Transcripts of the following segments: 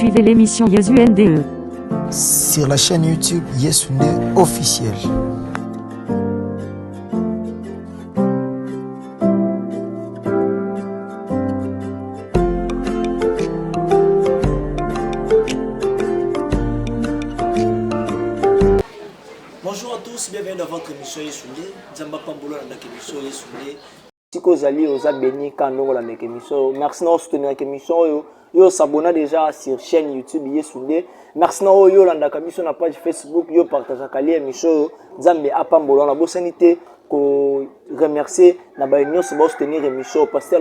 suivez l'émission Yesu NDE sur la chaîne YouTube Yesunde officiel. Bonjour à tous, bienvenue dans votre émission Yesunde. Nzamba Pambolo dans l'émission Yesunde. Si vous allez aux abénis quand nous la émission, merci de soutenir la émission. Yo s'abonner déjà sur chaîne YouTube Yesunde. Merci na yo landa kamiso na page Facebook yo partage kali émission Nzambe apambolo na bosanité ko remercier na ba union se soutenir émission pasteur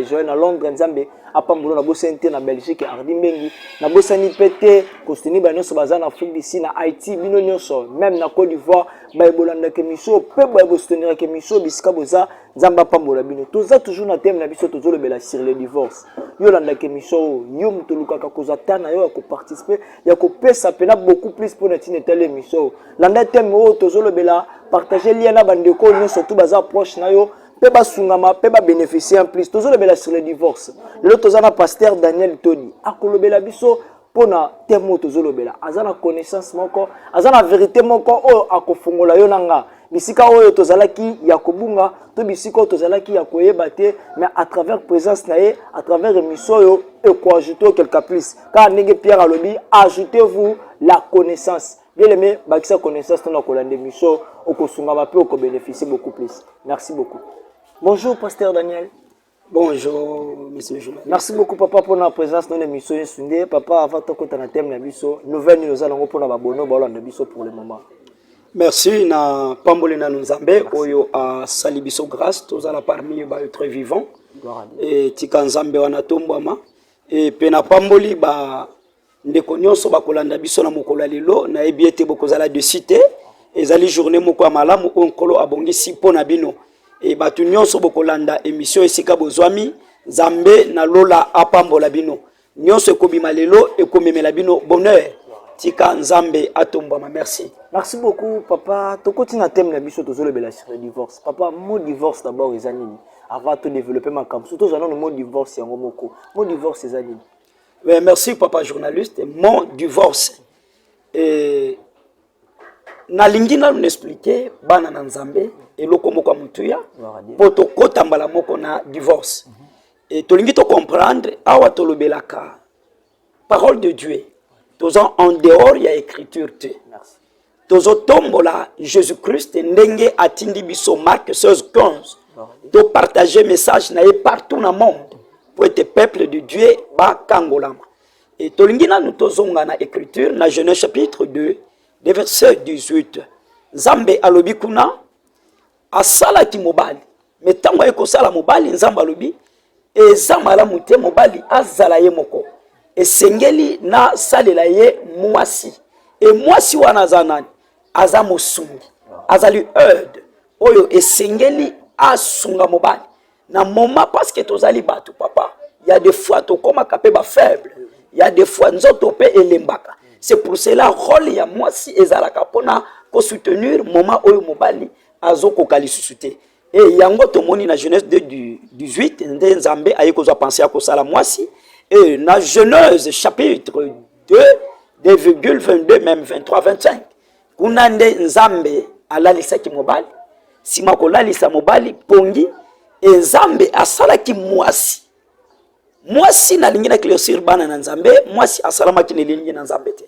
Joël na Londres Nzambe apambolo na bosanité na Belgique Ardi Mbengi na bosani pété ko soutenir ba union se bazana na Afrique d'ici na Haïti bino nyonso même na Côte d'Ivoire ba bolanda émission pe ba soutenir émission bisika boza Nzambe apambolo bino toza toujours na thème na biso tozo le bela sur le divorce yo landa émission yo mutuluka ka kozatana yo ko participer ya ko pesa pena beaucoup plus pour notre telle émission landa thème o tozo le bela partager lien na bandeko nous surtout baza proche na yo pe ba sungama pe ba bénéficier en plus tozo le bela sur le divorce le tozana pasteur Daniel Tony akolobela biso pona thème tozo le bela azana connaissance moko azana vérité moko o akofongola yo nanga bisika oyo tozalaki ya kobunga to bisika tozalaki ya koyeba te mais à travers présence nae à travers émission yo et quoi ajouter quelque plus car nenge Pierre alobi ajoutez-vous la connaissance bien aimé bakisa connaissance dans la émission okosunga ba pe oko bénéficier beaucoup plus merci beaucoup. Bonjour pasteur Daniel. Bonjour monsieur journaliste. Merci beaucoup papa pour la présence dans l'émission Yesunde. Papa avant to kota na thème na biso nouvelle nous allons pour na babono ba na biso pour le moment. Merci na pamboli na nzambe oyo a sali biso grâce tozala parmi ba être vivant et tika nzambe wana tombwama et pe na pamboli ba ndeko nyonso bakolanda biso na mokolo lelo na ebiete bokozala de cité ezali journée moko malamu onkolo abongisi pona bino et batu nyonso bokolanda émission esika bozwami nzambe na lola apambola bino nyonso ekobima lelo ekomemela bino bonheur tika nzambe atombwama. Merci. Merci beaucoup papa. Tokoti na thème na biso tozolo bela sur le divorce. Papa, mot divorce d'abord ezanini. Avant de développer ma camp. Surtout j'en le mot divorce yango moko. Mot divorce ezanini. Ouais, merci papa journaliste. Mot divorce. Et nalingi na n'expliquer bana na nzambe eloko moko mutuya poto kota mbala moko na divorce. Et tolingi to comprendre awa tolobelaka parole de Dieu. Tozo en dehors il y a écriture te. Merci. Tozo tombola Jésus-Christ ndenge atindi biso Marc 16:15. De partager message na partout dans le monde pour être peuple de Dieu ba kangolama. Et tolingina nous tozonga na écriture na Genèse chapitre 2 des versets 18. Nzambe alobi kuna asala ki mobali. Mais tango eko sala mobali nzambe alobi ezamala mute mobali azala ye moko. Et sengeli na salela ye mwasi. Et mwasi wana zanani azamo sungi. Azali eud. Oyo et sengeli asunga mobali. Na moment parce que tozali batu papa. Il y a des fois to koma kapé ba faible. Il y a des fois nzoto pe elembaka. C'est pour cela rôle ya mwasi ezalaka pona ko soutenir moment oyo mobali azoko kalisusuté. Et yango tomoni na Genèse 2 du 18 nde nzambe ayekozwa penser à ko sala mwasi. Et dans Genèse chapitre 2, des virgules 22, même 23, 25. Kunande nzambe alalisa ki mobali. Sima kolalisa mobali pongi. Et nzambe asala ki mwasi. Mwasi na lingi na klosir bana na nzambe. Mwasi asalama ki nelingi na nzambe te.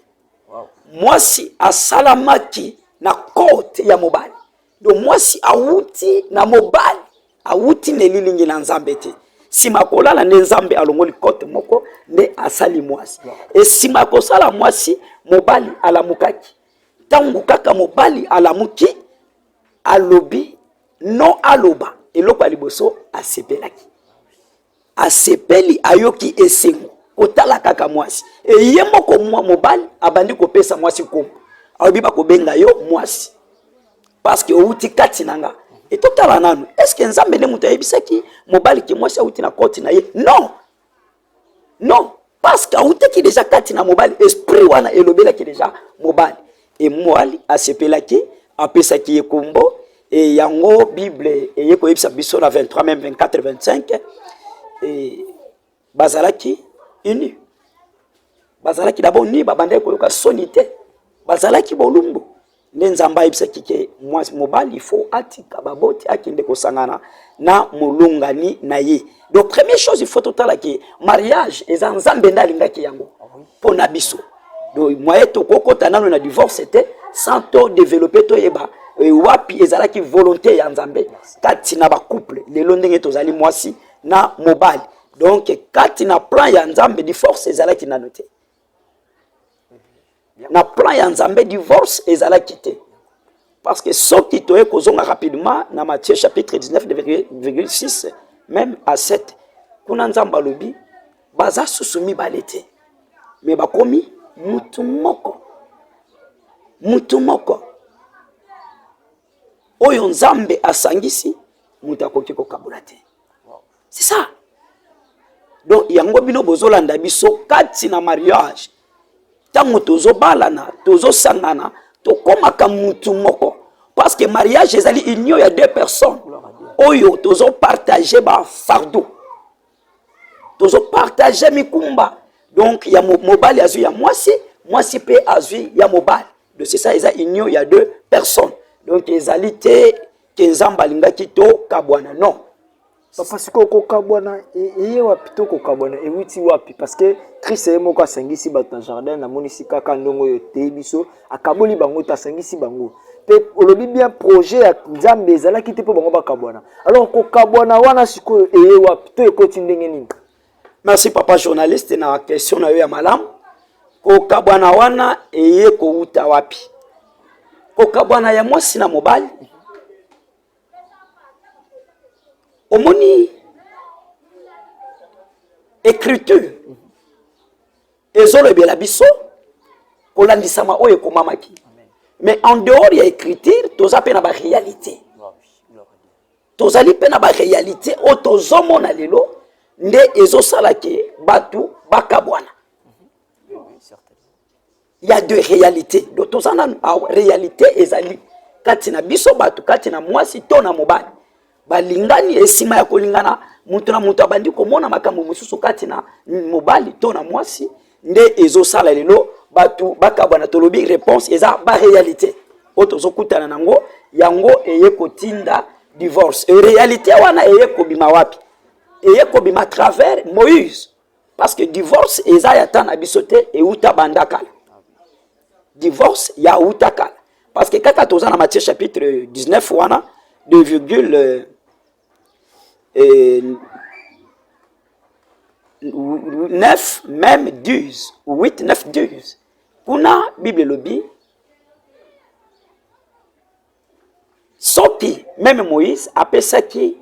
Mwasi asalama ki na kote ya mobali. Do mwasi awuti na mobali. Awuti nelingi na nzambe te. Sima kolala ne nzambe alongoli kote moko ne asali mwasi. Et sima kosala mwasi mobali alamukaki. Tangu kaka mobali alamuki alobi no aloba eloko aliboso asepelaki. Asepeli ayoki esengo kotala kaka mwasi. E ye moko mwa mobali abandi kopesa mwasi kombo. Alobi ba kobenga yo mwasi. Parce que outi kati nanga. Et tout à l'heure, est-ce que nzambe ne muta yebisaki mobali ki mwasi auti na koti na ye? Non. Non, parce que auti ki déjà kati na mobali esprit wana elobela ki déjà mobali. Et mwali asepelaki apesaki ye kombo et yango Bible et yeko yebisa biso na 23 même 24 25 et bazalaki uni. bazalaki d'abord ni babandaki koyoka soni te bazalaki bolumbu nde nzambe ayebisaki ke mwasi mobali il faut atika baboti akende kosangana na molongani na ye. Donc première chose il faut totala ke mariage eza nzambe nde alingaki yango mpona biso. Donc moyen tokokota nano na divorce te sans to développer toyeba wapi ezalaki volonté ya nzambe kati na couple lelo ndenge tozali mwasi na mobali. Donc kati na plan ya nzambe divorce ezalaki nano te na plan ya nzambe divorce ezalaki te parce que soki toye kozonga rapidement na Matthieu chapitre 19,6 même à 7 kuna nzambe alobi baza susu mibale te mais bakomi mutu moko oyo nzambe asangisi mutu akoki kokabula te. C'est ça. Donc yango bino bozolanda biso kati na mariage tango tozo balana tozo sangana tokomaka mutu moko parce que mariage ezali union ya deux personnes oyo tozo partager ba fardeau tozo partager mikumba. Donc ya mobali azui ya mwasi pe azui ya mobali. Donc c'est ça eza union ya deux personnes. Donc ezali te ke nzamba lingaki to kabwana non. Papa siko ko kabwana eye wapi to ko kabwana e wuti wapi parce que Christ e moko asangisi bato na jardin na monisi kaka ndongo yo te biso akaboli bango ta sangisi bango pe olobi bien projet ya nzambe ezalaki te po bango bakabwana. Alors ko kabwana wana siko eye wapi to ekoti ndenge nini? Merci papa journaliste na question na yo ya malamu. Ko kabwana wana eye ko uta wapi? Ko kabwana ya mwasi na mobali. Omoni écriture ezolo bela biso kolandisama oyo komamaki. Mais en dehors ya écriture toza pe na ba réalité. Tozali pe na ba réalité o tozomona lelo nde ezosala ke batu bakabwana. Il y a deux réalités. Donc tozana réalité ezali kati na biso batu kati na mwasi to na mobali. Balingani esima ya kolingana mutu na mutu abandi komona makambo mususu kati na mobali to na mwasi nde ezosala lelo batu bakabwana tolobi réponse eza ba réalité otozo kutana nango yango eye kotinda divorce. Réalité wana eye kobima wapi? Eye kobima à travers Moïse parce que divorce eza ya tana bisote e uta bandakala. Divorce ya uta kala parce que kaka toza na Matthieu chapitre 19 wana 9 même 12 8 9 12 kuna Bible lobi soki même Moïse apesaki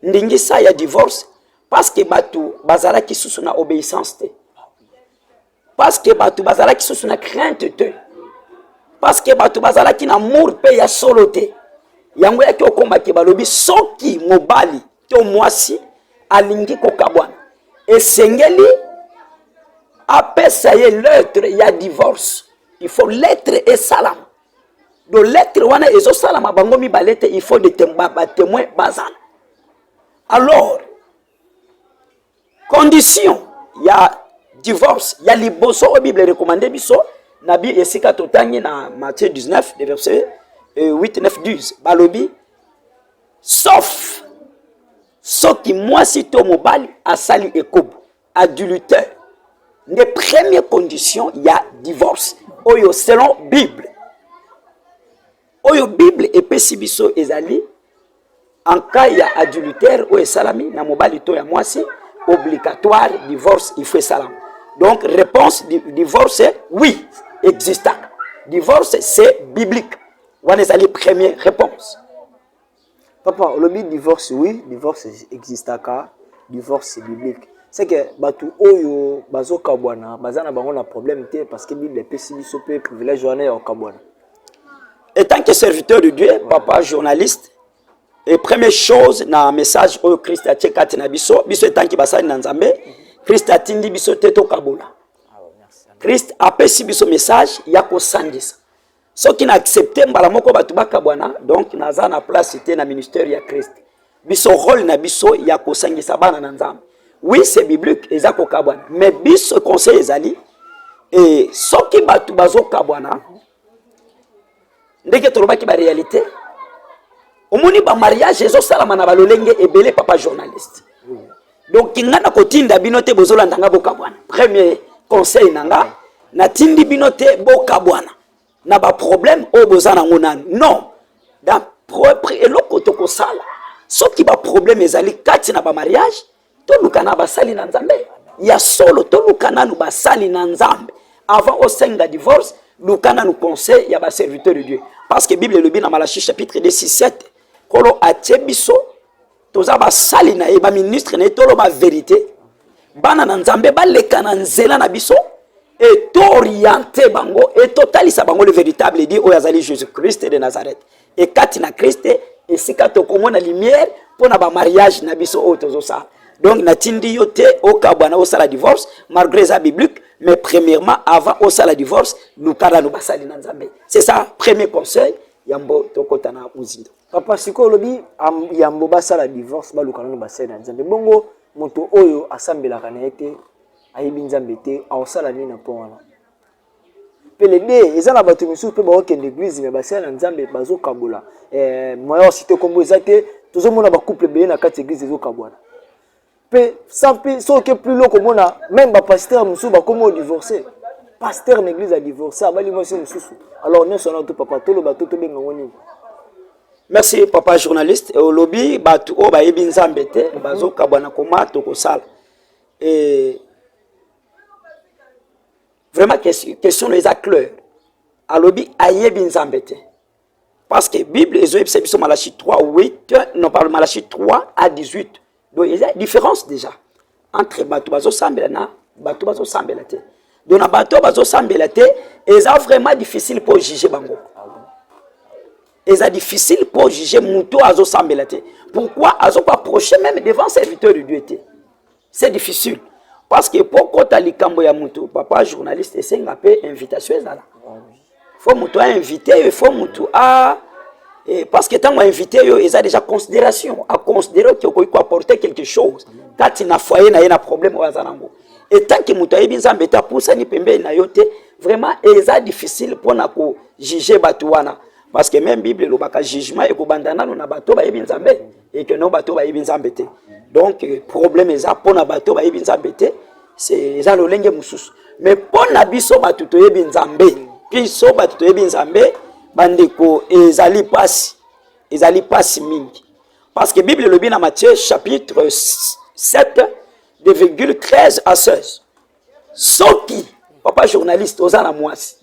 ndingisa ya divorce parce que batu bazalaki susu na obéissance te parce que batu bazalaki susu na crainte te parce que batu bazalaki na amour pe ya solo te yango yaki okombaki balobi soki mobali to mwasi alingi kokabwana esengeli apesa ye lettre ya divorce. Il faut lettre et salam. Do lettre wana ezo salama bango mibale te il faut de témoin bazana. Alors condition ya divorce ya liboso o Bible recommandé biso na bi esika totangi na Matthieu 19 de verset 8 9 12 balobi sauf soki mwasi to mobali asali ekobo adultère les premières conditions ya divorce oyo selon Bible epesi biso ezali en cas ya adultère ou salami na mobali to ya mwasi obligatoire divorce il faut salam. Donc réponse divorce oui existe. Divorce c'est biblique. Wana ezali première réponse. Papa, le divorce oui, divorce existe divorce c'est biblique. C'est que batu oyo bazo kabwana, bazana bango na problème té parce que Bible epesi biso pe privilège wana ya kabwana. En tant que serviteur de Dieu, papa journaliste, et première chose na message au Christ a tchekati na biso etant ki basali na Nzambe, Christ atindi biso teto kabola. Christ apesi biso message ya ko sangisa. Ce qui n'a accepté mbala moko batu bakabwana, donc naza na place té na ministère ya Christ. Biso rôle na biso ya ko sangisa bana na Nzambe. Oui, c'est biblique ezako kabwana, mais biso conseil ezali et soki batu bazokabwana ndenge tolobaki ba réalité omoni ba mariage ezosalama na balolenge ebele papa journaliste. Donc ngana kotinda binote bozolanda nga bokabwana. Premier conseil nanga na tindi binote bokabwana na ba problème o bozana ngonanu. Non. Da propre eloko to kosala. Soki ba problème ezali kati na ba mariage to lukana basali na nzambe. Ya solo to lukana nu basali na nzambe. Avant au senga divorce, lukana nu conseil ya ba serviteur de Dieu. Parce que Bible le bin na Malachie chapitre 2 6 7 kolo achebiso toza basali na ba ministre na tolo ba vérité bana na nzambe baleka na nzela na biso et orienté bango et totalisa bango le véritable dit o yazali Jésus Christ de Nazareth et kati na Christ et sika to komona lumière pona ba mariage na biso o tozo sa. Donc na tindi yote o kabwana o sala divorce malgré ça biblique mais premièrement avant o sala divorce lukala no basali na nzambe. C'est ça premier conseil yambo tokota na uzindo. Papa siko lobi yambo basala divorce balukana no basali na nzambe. Bongo moto oyo asambelaka na ete ayibi nzambe te awosala nini na pona. Pele de ezala bato misusu pe ba okende église mais basali na nzambe bazokabola. Moyo cité kombo ezate tozomona ba couple be na kati église ezokabwana. Pe sans pe so que plus loko mona même ba pasteur musu ba komo divorcer. Pasteur l'église a divorcé abali mo musu. Alors nous sommes tout papa tolo ba toto benga ngoni. Merci papa journaliste au lobby batu o ba yebi nzambe te bazokabwana koma to kosala. Et vraiment question est claire. A lobby ayebi nzambe te. Parce que Bible ezoyebisa Malachie 3 8 non pas Malachie 3 à 18. Donc il y a une différence déjà entre bato bazo sambela na bato bazo sambela te. Donc na bato bazo sambela te, et ça vraiment difficile pour juger bango. Et ça difficile pour juger muto azo sambela te. Pourquoi azo pas approcher même devant serviteur de Dieu te? C'est difficile parce que pour kota likambo ya muto papa journaliste et senga pe invitation ezala. Faut muto a invité, il faut muto a et parce que tant qu'on invité, ils ont déjà considération, à considérer qu'il faut apporter quelque chose. Quand il y a un foyer, il y a un problème. Et tant que muto yebi nzambe ta poussa ni pembe na yote, vraiment c'est difficile pour na ko juger batuana parce que même Bible le baka jugement et ko bandana na bato ba yebi nzambe et que no bato ba yebi nzambe te. Donc problème est ça pour na bato ba yebi nzambe te, c'est ça le lenge mususu. Mais pour na biso bato to yebi nzambe, biso bato to yebi nzambe bandeko ezali pasi mingi. Parce que Bible le bien dans Matthieu chapitre 7 de virgule 13 à 16. Soki papa journaliste ozana mwasi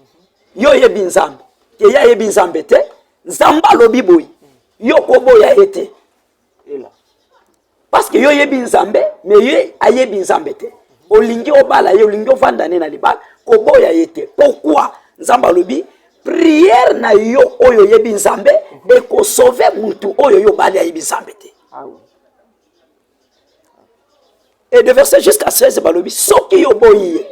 yo yebi nzambe ke ya yebi nzambe te nzamba lobi boy yo koboya ete ela parce que yo yebi nzambe mais yo ayebi nzambe te olingi obala yo olingi ovanda na libala koboya ete. Pourquoi nzamba lobi prière na yo oyo yebi nzambe et ko sauver mutu oyo yo bali yebi nzambe te. Et de verset jusqu'à 16 balobi soki yo boyi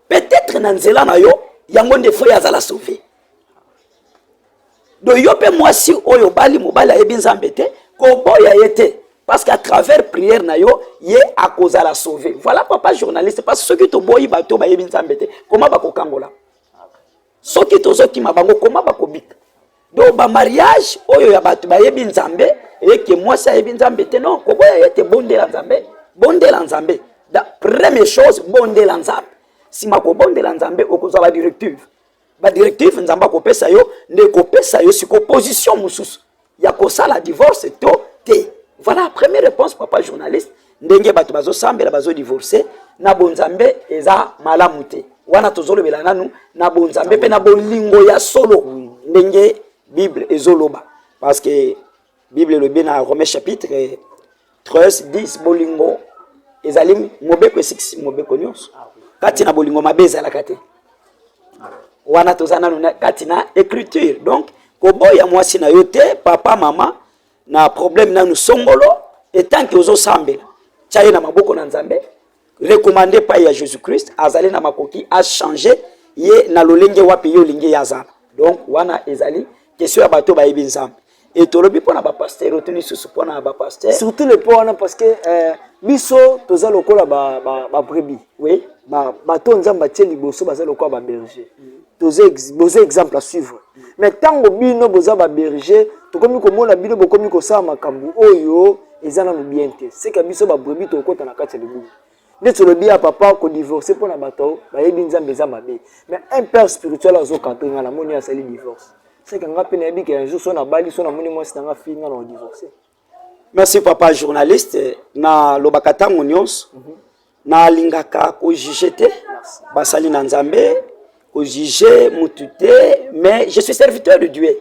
peut-être na nzela na yo yango ndefo ya zala sauver. Do yo pe mwasi oyo bali mobali yebi nzambe te ko boya yete parce qu'à travers prière na yo ye akoza la sauver. Voilà papa journaliste parce que ceux qui to boyi bato ba yebi nzambe te comment ba ko kangola. Soki tozoki mabango koma bakobika. Donc ba mariage oyo ya batu ba yebi nzambe et que moi ça yebi nzambe te non ko boya yete bondela nzambe bondela nzambe. La première chose bondela nzambe. Si ma ko bondela nzambe okozwa ba directive. Ba directive nzamba ko pesa yo ne ko pesa yo si ko position mususu ya ko sala divorce to te. Voilà première réponse papa journaliste ndenge batu bazo sambela bazo divorcer na bonzambe eza malamu te. Wana tozolobela nanu na bonzambe pe na bolingo ya solo ndenge Bible ezoloba parce que Bible le bien dans Romains chapitre 13 10 bolingo ezali mobeko 6 mobeko nyonso kati na bolingo mabeza la kate wana tozana nanu kati na écriture. Donc koboya mwasi na yote papa mama na problème nanu songolo et tant que ozo sambela chaye na maboko na nzambe recommandé par Jésus Christ azali na makoki a changé ye na lolenge wapi yo linge yazala. Donc wana ezali question ya bato ba yebi nzambe et tolobi pour na ba pasteur otuni susu pour na ba pasteur surtout le point parce que biso toza lokola ba brebis oui ba to nzamba tie liboso baza lokola ba berger boza exemple à suivre mais tango bino boza ba berger tokomi komona bino bokomi kosala makambo oyo ezana no bien te c'est que biso ba brebis to kota na kati ya libumu nde tolobi ya papa ko divorcer pour na bato bayebi nzambe eza mabe mais un père spirituel azokanto ngala moni asali divorce c'est que ngapi na yebi que un jour so na bali so na moni moi c'est nga fille nga na divorcer. Merci papa journaliste na lobakata nyonso na lingaka ko juger te basali na nzambe ko juger mutu te mais je suis serviteur de Dieu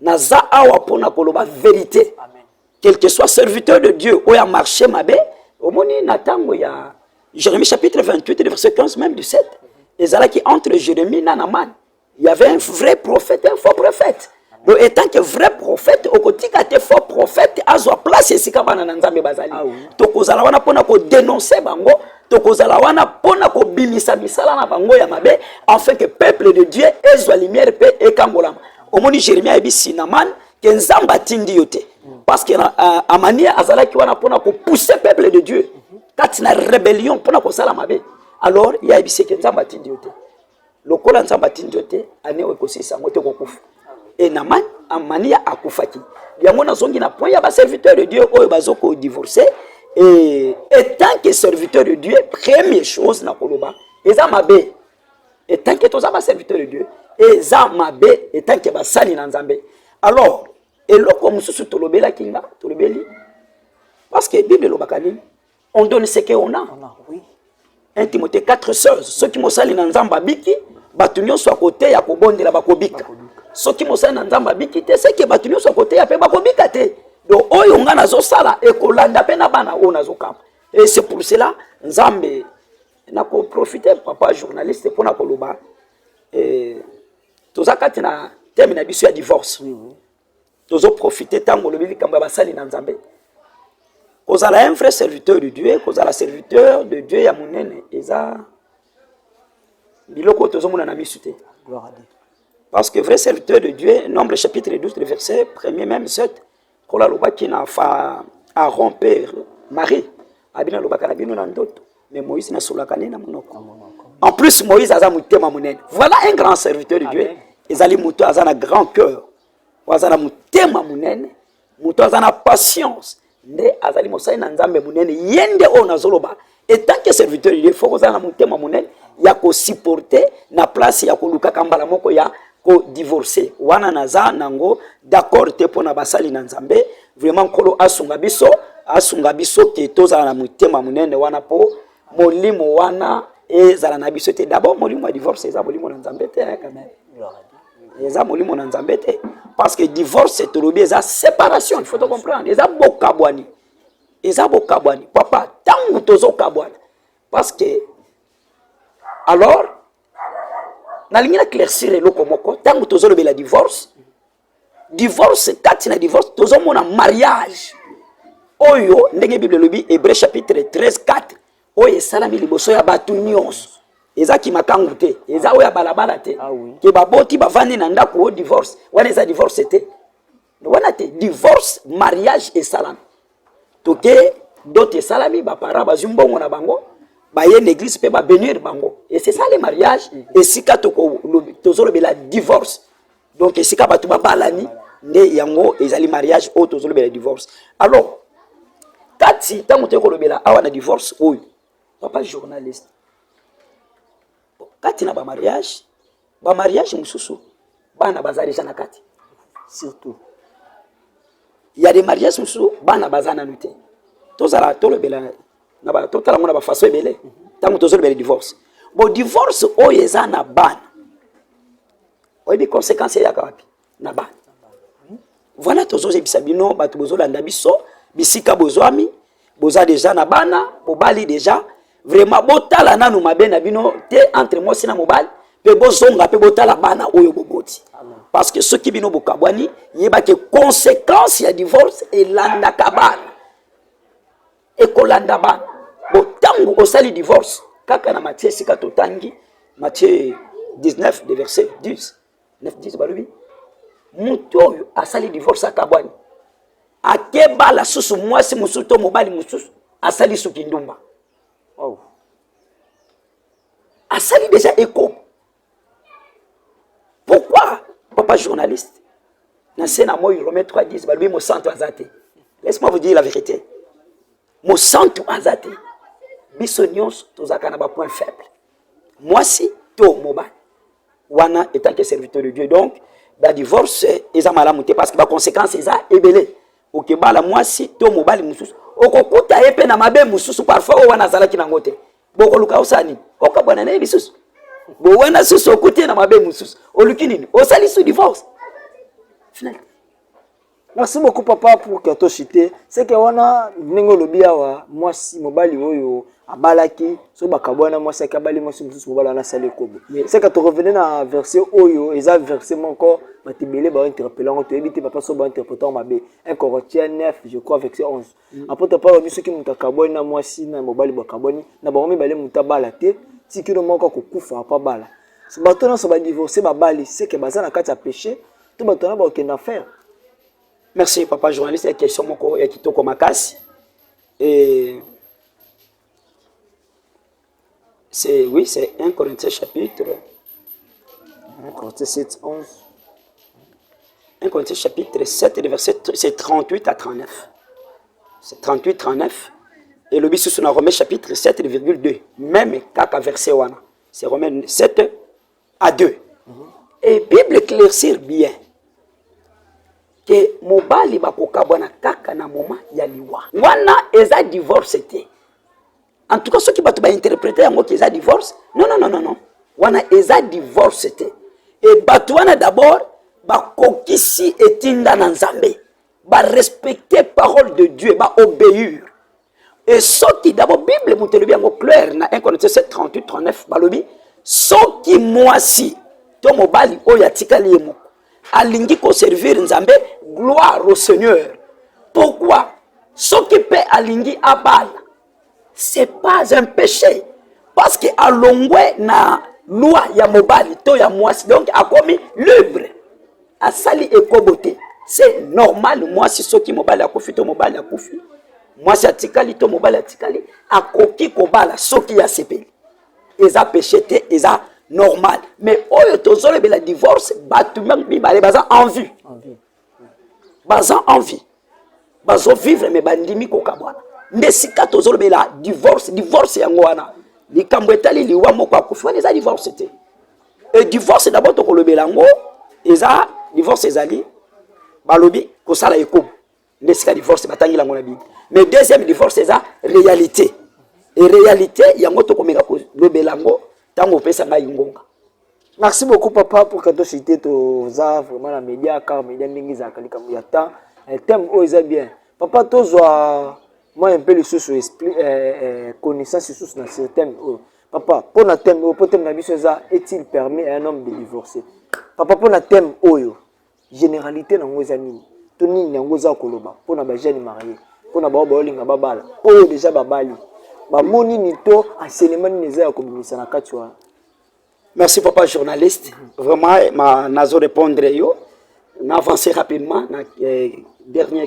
naza awa pona koloba vérité amen quel que soit serviteur de Dieu ou ya marché mabe omoni na tango ya Jérémie chapitre 28 verset 15 même du 7 ezala qui entre Jérémie na Naman il y avait un vrai prophète un faux prophète. Donc, étant que vrai prophète, au côté de faux prophète, à sa place, c'est comme un nzambe bazali. Tokozala wana pona ko dénoncer bango, tokozala wana pona ko bimisa misala na bango ya mabe, afin que peuple de Dieu ezwa lumière pe ekangolama. Omoni Jérémie ebi sinaman ke nzamba tindi yote. Parce que amania azala ki wana pona ko pousser peuple de Dieu. Kati na rébellion pona ko sala mabe. Alors, il y a ebi se ke nzamba tindi yote. Lokola nzamba tindi yote, ane okosisa ngote kokufa. Et Naman amania akufaki. Yango na zongi na point ya ba serviteur de Dieu oyo bazoko divorcer et tant que serviteur de Dieu première chose na koloba eza mabe. Et tant que toza ba serviteur de Dieu eza mabe et tant que ba sali na nzambe. Alors eloko mususu tolobela kinga tolobeli parce que Bible lobakani on donne ce qu'on a. Oui. 1 Timothée 4:16 ceux qui mosali na nzamba biki batunyo so côté ya kobondela bakobika. Soki mosala na nzamba biki te c'est que batu nyonso côté ya pe bakobika te donc oyo nga nazo sala ekolanda pe na bana o nazo kama et c'est pour cela nzambe na ko profiter papa journaliste pour na koloba toza kati na thème na biso ya divorce tozo profiter tango lobi kamba basali na nzambe kozala un vrai serviteur de Dieu kozala serviteur de Dieu ya munene eza biloko tozo mona na misu te Gloire à Dieu. Parce que vrai serviteur de Dieu, Nombre chapitre 12, le verset 1er même 7, quand la loba qui n'a pas à romper Marie, abina loba karabino na ndoto, mais Moïse n'a solakane na monoko. En plus Moïse a mutema munene. Voilà un grand serviteur de Dieu. Ezali muto azana grand cœur. Wazana mutema munene, muto azana patience. Ne azali mosai na nzambe munene yende o nazoloba. Et tant que serviteur de Dieu, faut kozana mutema munene ya ko supporter na place ya ko luka kambala moko ya ko divorcer wana naza nango d'accord te pona basali na nzambe vraiment kolo asunga biso ke toza na mutema munene wana po molimo wana ezala na biso te d'abord molimo ya divorce eza molimo na nzambe te quand même eza molimo na nzambe te parce que divorce tolobi eza séparation il faut te comprendre eza bokabwani papa tangu tozo kabwana parce que alors nalingi na éclaircir eloko moko tango tozolobela divorce kati na divorce tozomona mariage oyo ndenge Bible lobi Hébreu chapitre 13:4 oyo esalami liboso ya bato nyonso eza kimakangu te eza oyo ya balabala te ke baboti bavandi na ndako o divorce wana eza divorce te wana te divorce mariage esalami toke dote esalami bapara bazwi mbongo na bango baye l'église pe ba bénir bango et c'est ça le mariage et sika tozolo bela divorce donc sika batu ba balani nde yango ezali mariage o tozolo bela divorce alors kati tango te ko lobela awa na divorce oyo papa journaliste kati na ba mariage mususu bana bazali jana kati Surtout. Il y a des mariages mususu bana bazana nute tozala tolobela na ba totala mona ba faso ebele tango tozolo bele divorce bo divorce oyo eza na bana oyebi conséquence ya kapi na bana voilà tozo ebisa bino bato bozolanda biso bisika bozwami boza déjà na bana bobali déjà vraiment botala nanu mabe na bino te entre moi na mobali pe bozonga pe botala bana oyo boboti parce que ceux qui bino bokabwani yeba que conséquence ya divorce elanda kabana ekolanda bana botango osali divorce kaka na Matthieu sika totangi Matthieu 19 de verset 10 9 10 balobi mutu oyo asali divorce akabwani akebala susu mwasi mususu to mobali mususu asali suki ndumba. Oh. Asali déjà écho. Pourquoi, papa journaliste, dans le moi, il remet 3-10, bah lui, mon sang azate. Laisse-moi vous dire la vérité. Mon sang azate. Bisognos, tous à Kanaba, point faible. Moi, si, to mobile. Wana étant que serviteur de Dieu. Donc, le divorce, ils ont mal parce que la conséquence, ils ont ébélé. Ok, bah la moi, si, to mobile, moussous. Okokuta epe na mabe moussous, parfois, wana zalaki nangote. Boko luka osani. Oka bwana na bisus. Bo wana susu okuti na mabe mususu. Oluki nini? Osali su divorce. Final. Merci beaucoup papa pour que tu chité. C'est que wana ningo lobia wa mwasi mobali oyo abalaki so bakabwana mwasi akabali mwasi mususu mobali wana sali kobo. C'est que tu revenais na verset oyo eza verset encore batibele ba interpellant to éviter papa so ba interprétant mabe. 1 Corinthiens 9 je crois verset 11. Apôtre Paul biso ki mutakabwana na mwasi na mobali bakaboni na ba mibale mutabala te tikino moko kokufa pa bala. So batona so ba divorcer babali c'est que bazana kati ya péché to batona ba okenda faire. Merci, papa journaliste. La question est Kitoko Makasi. Et c'est, oui, c'est 1 Corinthiens chapitre. 1 Corinthiens 7, 11. 1 Corinthiens chapitre 7, et le verset, c'est 38 à 39. C'est 38, 39. Et le bisous sur Romains chapitre 7, 2. Même kaka verset 1. C'est Romains 7 à 2. Et Bible éclaircir bien. Que mobali bakokabwana kaka na moma ya liwa wana eza divorce te. En tout cas ceux qui batu ba interpréter yango ki eza divorce non wana eza divorce te. Et batu wana d'abord bakokisi etinda na nzambe ba respecter parole de Dieu ba obéir. Et soki d'abord Bible mutelobi yango clair na 1 Corinthiens 7 38 39 balobi soki mwasi to mobali oyo atikali yemo alingi ko servir nzambe gloire au Seigneur. Pourquoi? Ce qui peut alingi abal, c'est pas un péché. Parce que alongwe na loi ya mobali to ya mwasi donc a commis l'œuvre a sali ekobote. C'est normal moi si ce qui mobali akufi to mobali akufi. Moi si atikali to mobali atikali akoki kobala ce qui ya sepeli. Eza péché te eza normal. Mais oyo tozole bela divorce batu même bibale baza en vue. Baza envie. Bazo vivre mais bandimi kokabwana. Ndesika tozolo bela divorce yango wana. Likambo etali liwa moko akufa eza divorce te. Et divorce d'abord to kolobela ngo eza divorce ezali balobi kosala ekobo. Ndesika divorce batangi lango na Bible. Mais deuxième divorce eza réalité. Et réalité yango to komeka kolobela ngo tango pesa ngai ngonga. Merci beaucoup papa pour que tu cites vraiment la média car média mingi za kalika ya temps thème oza bien papa tozwa moi un peu les sous esprit connaissance sous dans ce thème papa pour na thème pour thème na biso za est-il permis à un homme de divorcer papa pour na thème oyo généralité na ngoza nini to nini na ngoza koloba pour na ba jeune marié pour na ba olinga babala oyo déjà babali ba moni ni to enseignement ni za ko bimisa na kati wa. Merci papa journaliste. Vraiment, ma nazo répondre yo. On avance rapidement na dernière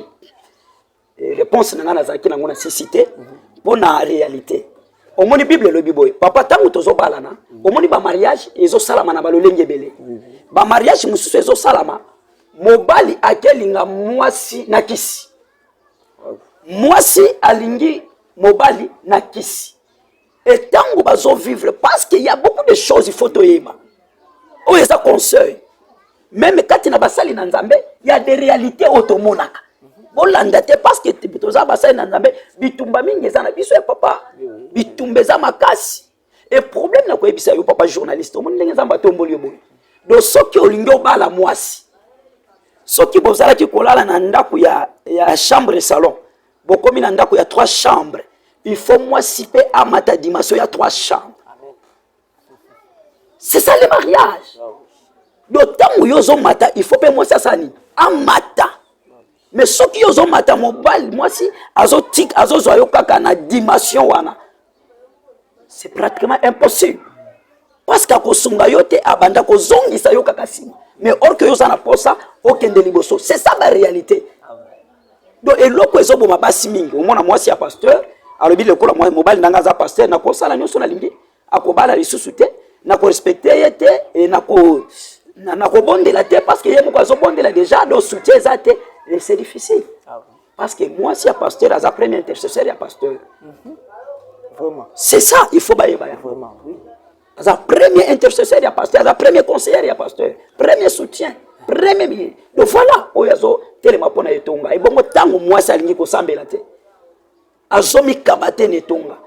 réponse na na zaki na ngona cité pour na réalité. Au moni Bible le biboy. Papa tangu tozo balana. Au moni ba mariage ezo salama na balolenge belé. Ba mariage mususu ezo salama. Mobali akelinga mwasi na kisi. Mwasi alingi mobali na kisi. Et tant que bazo vivre, parce qu'il y a beaucoup de choses il faut te yeba. Oh, ça conseil. Même quand tu n'as pas sali dans Nzambe, il y a des réalités automonaka. Bon landate parce que tu as pas sali dans Nzambe, bitumba mingi zana biso papa. Bitumbe za makasi. Et problème na ko ebisa yo papa journaliste, mon ndenge Nzamba tomboli boy. Do soki olingo bala mwasi. Soki bozala ki kolala na ndako ya chambre salon. Bokomi na ndako ya 3 chambres. Il faut moi siper à ma dimension, il y a 3 chambres. C'est ça le mariage. D'autant où yozo mata, il faut pas moi ça sani. Amata. Mais ce qui yozo mata mobile, moi si azotik azozoyo kaka na dimension wana. C'est pratiquement impossible. Parce que kosunga yote abanda ko zongi sa yo kaka sima. Mais or que yoza na posa okende liboso. C'est ça la réalité. Donc eloko ezoboma basi mingi omona mwasi ya pasteur alobi lekola moi mobali nanga za pasteur na kosala nyonso na lingi akobala lisusu te na ko respecter yete et na ko bondela te parce que ye moko azobondela déjà do soutien zate et c'est difficile. Parce que mwasi ya pasteur aza premier intercesseur ya pasteur. Vraiment. C'est ça, il faut bailler vraiment. Oui. Aza premier intercesseur ya pasteur, aza premier conseiller ya pasteur, premier soutien. Premier. Donc voilà, oyazo telema pona etonga. Et bongo tango mwasi alingi ko sambela te. Azomi kabate netonga.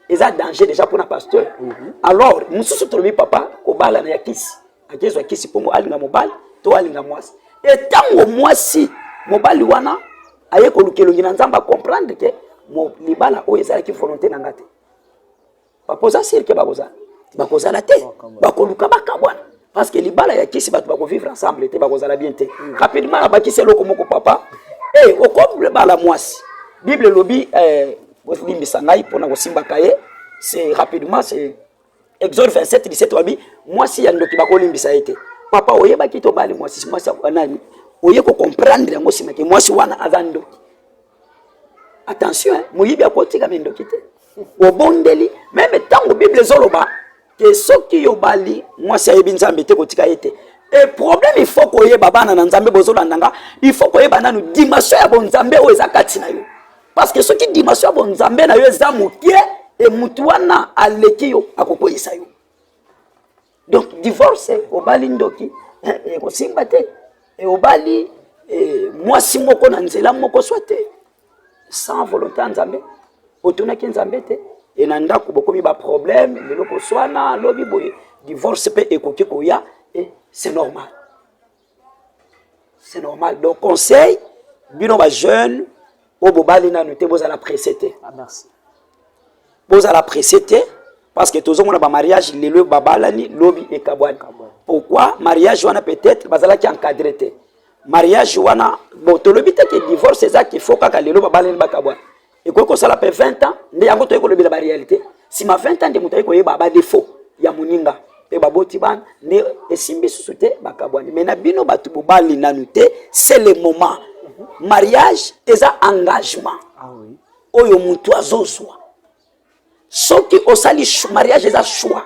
Eza danger déjà pour un pasteur. Alors, mususu tolobi papa ko bala na yakisi. Akezo yakisi pongo alinga mobali, to alinga mwasi. Et tango mwasi mobali wana aye ko lukelongi na nzamba comprendre que mo libala o ezala ki volonté na ngate. Bapoza sirke bakoza la te. Bakoluka bakabwana. Parce que libala ya kisi batu bako vivre ensemble te bakoza la bien te. Rapidement la bakisi loko moko papa. Eh okomble bala mwasi. Bible lobi limbisa ngai pona ko simba kaye. C'est rapidement c'est Exode 27 17 wabi mwasi ya ndoki bako limbisa ete. Papa oyeba kito bali mwasi nani. Oye ko comprendre yango sima ke mwasi wana azando. Attention, moyibi akotika mendoki te. Obondeli même tango Bible zoloba que soki yobali mwasi ayebi nzambe te kotika ete. Et problème il faut koyeba bana na nzambe bozolandanga, il faut koyeba nanu dimension ya bonzambe o ezakati na yo. Parce que soki dimension ya bonzambe na yo eza mokie et mutu wana aleki yo akokoyisa yo. Donc divorce obali ndoki e kosimba te. Et obali mwasi moko na nzela moko swate sans volonté nzambe otunaki nzambe te et nanda ko bokomi ba problème leloko swana lobi boye divorce pe ekoki koya et c'est normal. C'est normal. Donc conseil bino ba jeune o bobali na noté boza la précédé. Ah merci. Boza la précédé parce que tozo mona ba mariage lelo babalani lobi e kabwani. Pourquoi mariage wana peut-être bazala ki encadré te. Mariage wana bon tolobi te que divorce c'est ça qu'il faut kaka lelo babalani bakabwani. Et quoi que ça fait 20 ans, ne yango to ekolo bila ba réalité. Si ma 20 ans de mutayi ko yeba ba défaut ya muninga pe baboti ban ne esimbi susute bakabwani. Mais na bino batu bobali nanu te, c'est le moment. Mariage eza engagement. Ah oui. Oyo mutu azozwa. Soki osali mariage eza choix.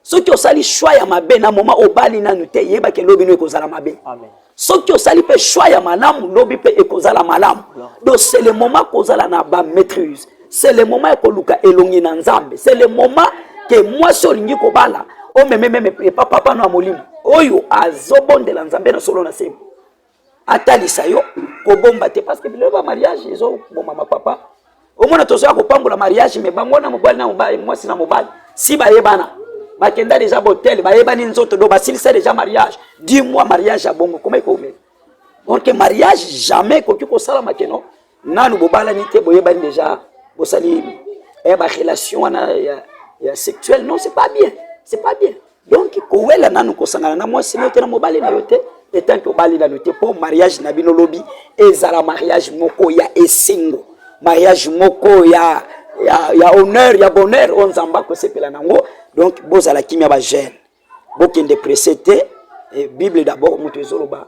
Soki osali choix ya mabe na moment obali nanu te yeba ke lobi no ekozala mabe. Amen. Soki osali pe choix ya malamu lobi pe ekozala malamu. Donc c'est le moment kozala na ba maîtrise. C'est le moment ekoluka elongi na nzambe. C'est le moment que moi solingi ko bala o même papa no amolimo. Oyo azobondela nzambe na solo na sebo. Atalisa yo ko bomba te parce que le mariage ezo bomba ma papa. Au moins tozo ko pambola mariage mais bango na mobali na mobali moi si na mobali. Si ba yebana bakenda déjà botel ba yebani nzoto do basilisa déjà mariage. Dis-moi mariage à bongo comment il donc mariage jamais koki ko sala makeno nanu bobala ni te boyebani déjà bosali ba relation ya sexuelle non c'est pas bien. C'est pas bien. Donc ko wela nanu ko sangana na moi sino te na mobali na yote et tant que bali na yote pour mariage na bino lobi ezala mariage moko ya esengo. Mariage moko ya honneur ya bonheur on zamba ko sepela nango. Donc bozala kimia ba jeune. Bokende précédé et Bible d'abord mutu ezoloba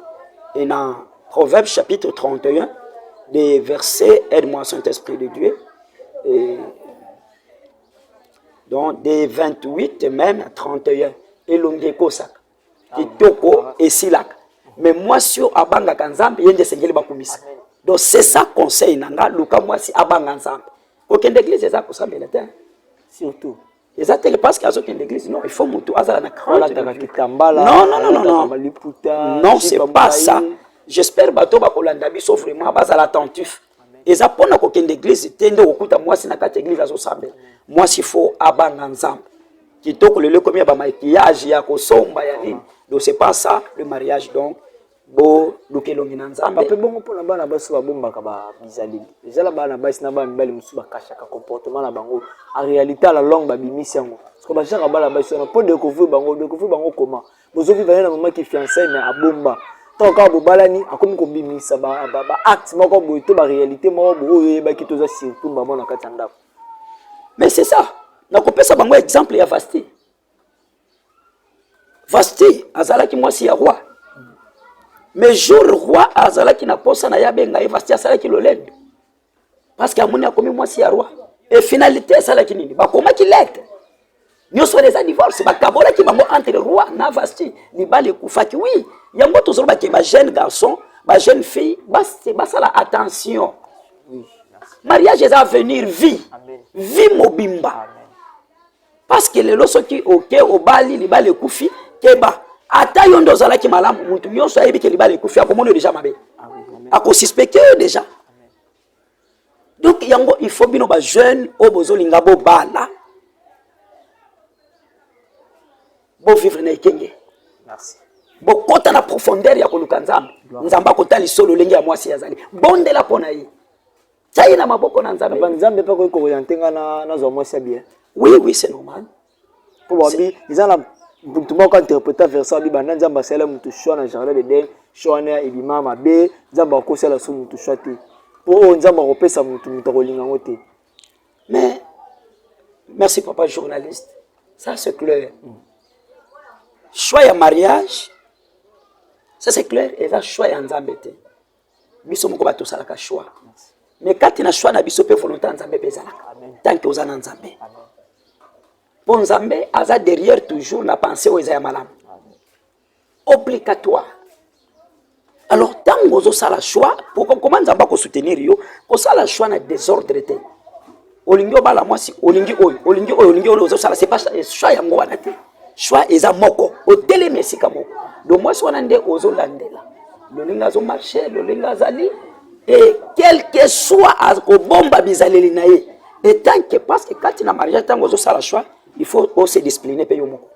et dans Proverbes chapitre 31 des versets aide-moi Saint-Esprit de Dieu et donc des 28 même à 31 elonge kosaka kitoko esilaka mais moi sur abanga kanzambe yende sengeli bakumisa. Donc c'est ça conseil nanga luka moi si abanga nzambe kokende église za kosambela te Surtout. Exactement parce qu'il y a aucune église. Non, il faut mutu azala na crainte. Non, c'est pas ça. J'espère bato ba kolanda biso vraiment bazala attentif. Eza pona ko kende église tende okuta moi si na kati église azo sambela. Moi si faut abanga nzambe. Kitoko lelo komi ba maquillage ya kosomba ya nini. Donc c'est pas ça le mariage donc. Bo lukelongi na nzambe pe bongo pona bana basi ba bombaka ba bizali ezala bana basi na ba mibali musu ba kashaka comportement na bango en réalité à la longue ba bimisi yango parce que ba chaka bana basi na po découvrir bango comment bozo vivre na maman qui fiancé mais abomba tant ka bo balani akomi ko bimisa ba acte moko bo to ba réalité moko bo oyo ba ki toza surtout maman na kati ndako. Mais c'est ça na ko pesa bango exemple ya Vasti azala ki mwasi ya roi. mais jour roi azalaki na posa na yabenga evasti asalaki lolendo parce que amoni akomi mwasi ya roi et finalité asalaki nini bakomaki lettre nyonso les divorce bakabolaki bango entre roi na vasti libala ekufaki oui yango tozolobaki ba jeune garçon ba jeune fille basala attention mariage eza avenir vie vie mobimba parce que lelo soki oke obali libala ekufi keba ata yo ndo ozalaki malamu mutu nyonso ayebi ke libala ekufi akomona déjà mabe akosuspecte déjà donc yango il faut bino ba jeune o bozolinga bobala bo vivre na ekenge Merci. bo kota na profondeur ya koluka nzambe nzamba kotali solo lenge ya mwasi yazali bondela pona yi tsayi na maboko na nzambe Ba nzambe pa ko orienter na zo mwasi bien. oui c'est normal Pour babi ils ont la tout monde interpréter verset bi bana nzamba sala mutu shwa na jardin de den shwa na ibima mabe nzamba ko sala so mutu shwa te po nzamba ko pesa mutu ko linga ngote. mais merci papa journaliste ça c'est clair choix ya mariage ça c'est clair et ça choix ya nzambe te biso moko bato salaka choix mais kati na choix na biso pe volonté nzambe bezalaka tant que ozana nzambe bon nzambe aza derrière toujours na pensée oza ya malamu obligatoire alors tant ozo sala choix pour comment nzambe ko soutenir yo ko sala choix na désordre te olingi obala mwasi olingi oyo ozo sala c'est pas choix yango wana te choix eza moko otelemi esika moko do mwasi wana nde ozolandela lolinga azo marché lolinga azali et quel que soit akobomba bizaleli na ye et tant que parce que kati na mariage ntango ozosala choix il faut se discipliner pe yo moko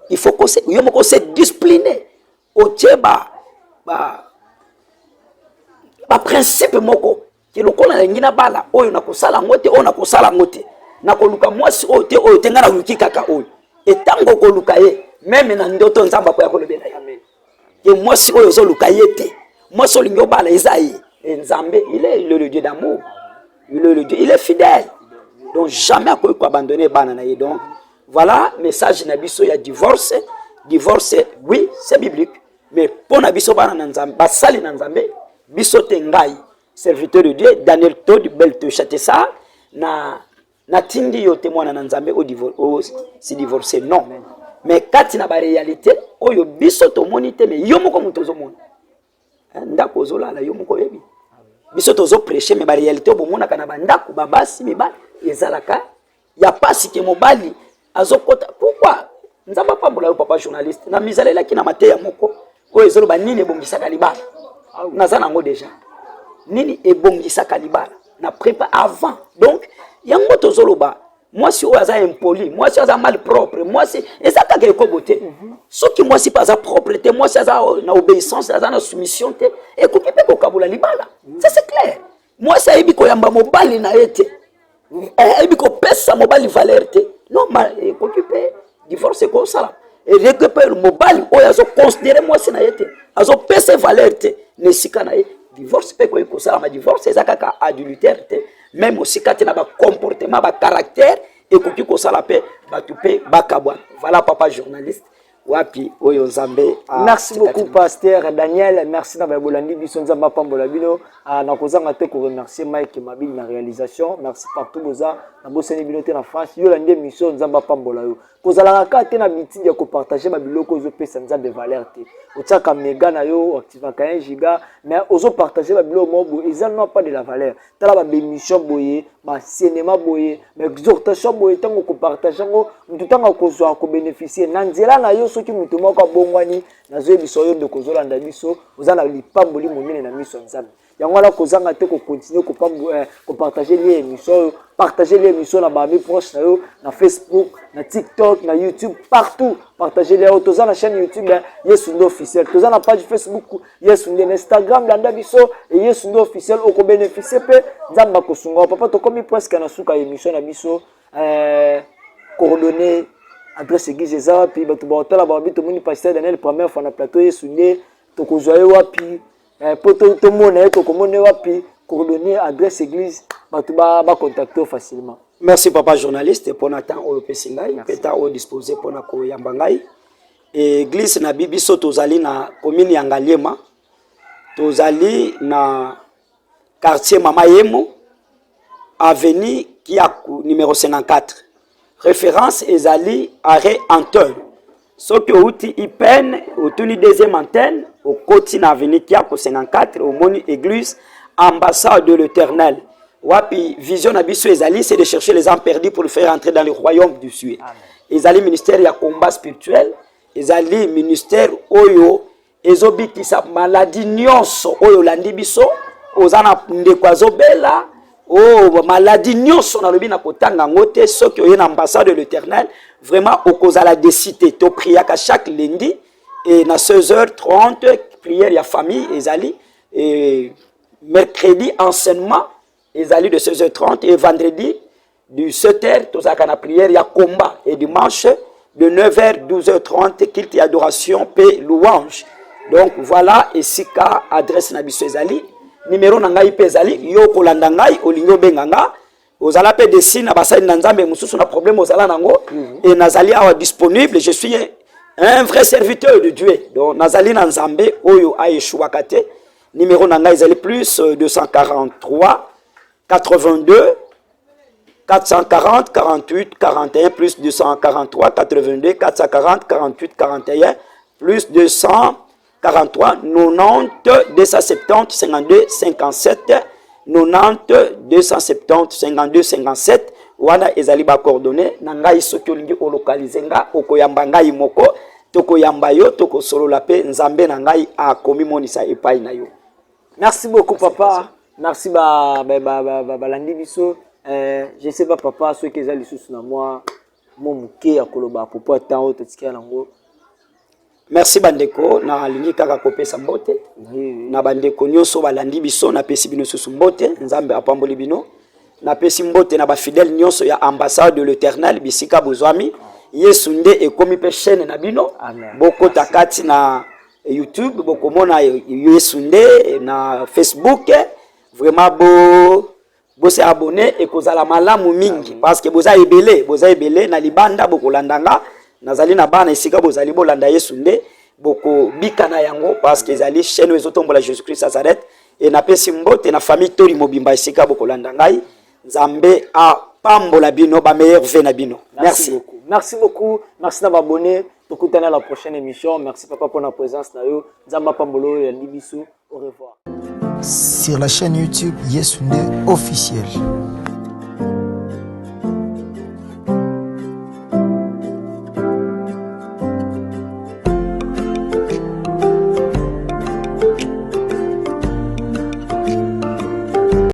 il faut que yo moko se discipliner otie ba principe moko ke lokola na ngina bala oyo na kosala ngote oyo na kosala ngote na koluka mwasi oyo te oyo tenga na luki kaka oyo etango koluka ye même na ndoto nzamba po ya kolobela amen ke mwasi oyo zo luka ye te mwasi olingi obala eza ye nzambe il est le Dieu d'amour il est fidèle donc jamais akoki ko abandonner bana na ye donc voilà message na biso ya divorce oui c'est biblique mais pour na biso bana na nzambe basali na nzambe biso te ngai serviteur de Dieu Daniel Todi Belte Chatessa na tindi yo te mwana na nzambe o si divorcer non mais kati na ba réalité oyo biso to monite mais yo moko muto zo mona ndako ozolala yo moko yebi biso tozo prêcher mais ba réalité bo mona kana ba ndako babasi mibali ezalaka ya pasi ke mobali azokota pourquoi nzamba pambola yo papa journaliste na mizalela ki na mateya moko oyo ezolo ba nini ebongisaka libala naza nango déjà nini ebongisaka libala na prépa avant donc yango tozoloba mwasi oyo aza impoli mwasi aza mal propre mwasi ezaka ke ekobote soki mwasi pa aza propre te mwasi aza na obéissance aza na soumission te ekoki pe kokabula libala ça c'est clair mwasi ayebi koyamba mobali na ye te ayebi kopesa mobali valeur te non ekoki pe divorce ekosala ereke pe mobali oyo azoconsidere mwasi na ye te azopesa valeur te na esika na ye divorce pe koki kosalama divorce eza kaka adultère te même aussi kati na comportement caractère ekoki kosala pe batu pe bakabwana voilà papa journaliste wapi oyo nzambe merci beaucoup pasteur Daniel merci na babolandi biso nzamba pambola bino na kozanga te ko remercier Mike Mabili na réalisation merci partout boza na boseni bino te na France yo la ndie mission nzamba pambola yo kozala ka te na bitindi ya ko partager ba biloko zo pesa nzambe valeur te otsaka mega na yo active 1 giga mais ozo partager ba biloko mobo ils n'ont pas de la valeur tala ba émission boye ba cinéma boye mais exhortation boye tango ko partager ngo mutu tango ko zo ko bénéficier na nzela na yo soki mutu moko bongwani na zo biso yo de kozolanda biso ozana lipamboli monene na miso nzambe yango la kozanga te ko continuer ko partager les émissions partager les émissions na ba mi proche na yo na Facebook na TikTok na YouTube partout partager les autres na chaîne YouTube Yesundo officiel toza na page Facebook Yesundo na Instagram landa biso et Yesundo officiel o ko bénéficier pe nzamba ko sunga papa to komi presque na suka émission na biso coordonnées adresse église eza puis bato baotala babi tomoni pasteur Daniel première fois na plateau Yesunde to kozwa yo wapi poto to mona to komone wapi coordonnées adresse église bato ba contacter facilement. Merci papa journaliste pour na temps au pesingai peta au disposer pour na ko yamba ngai église na bibiso tozali na commune ya Ngaliema, tozali na quartier Mama Yemo, avenue Kiaku numéro 54. Référence ezali arrêt Anton. Soki outi ipen otuni deuxième antenne au côté na avenue Kiaku 54 au moni église ambassade de l'Éternel. Wapi vision na biso ezali c'est de chercher les âmes perdues pour le faire entrer dans le royaume du ciel. Ezali ministère ya combat spirituel, ezali ministère oyo ezobikisa maladie nyonso oyo landi biso ozana ndeko azobela oh maladie nyonso na lobi na kotanga ngote soki oye na ambassade de l'Éternel vraiment okozala décité to priaka chaque lundi et na 16h30 prière ya famille ezali et mercredi enseignement ezali de 16h30 et vendredi du 7h tozaka na prière ya combat et dimanche de 9h 12h30 culte et adoration paix louange. Donc voilà esika adresse na biso ezali numéro na ngai pe ezali yo kolanda ngai olingo benganga ozala pe desina basali na nzambe mususu na problème ozala nango et nazali awa disponible. Je suis un vrai serviteur de Dieu, donc nazali na nzambe oyo aeshuwa kate. Numéro na ngai ezali plus 243 82 440 48 41 plus 243 82 440 48 41 plus 243 90 270 52 57 90 270 52 57 wana ezali ba coordonnées na ngai soki olingi olokalize nga okoyamba ngai moko tokoyamba yo tokosolola pe nzambe na ngai akomi monisa epai na yo. Merci beaucoup papa. Merci balandi biso. Je sais pas papa ceux qui ezali sous na moi mon muke akoloba popo tant autre tikia nango. Merci bandeko na lingi kaka kopesa mbote na bandeko nyonso balandi biso na pesi bino susu mbote nzambe apamboli bino na pesi mbote na ba fidèle nyonso ya ambassade de l'Éternel bisika bozwami Yesu nde ekomi pe chaîne na bino boko takati na YouTube boko mona Yesu nde na Facebook vraiment bo se abonner et kozala malamu mingi parce que boza ebele na libanda boko landanga nazali na bana esika bozali bolanda Yesu nde boko bikana yango parce que ezali chaîne ezotombola Jésus-Christ Nazareth et na pesi mbote na famille tori mobimba esika boko landa ngai nzambe a pambola bino ba meilleur ve na bino. Merci beaucoup merci na abonné tokutana la prochaine émission. Merci papa pour la présence na yo nzamba pambolo ya libiso. Au revoir sur la chaîne YouTube Yesu Nde officiel.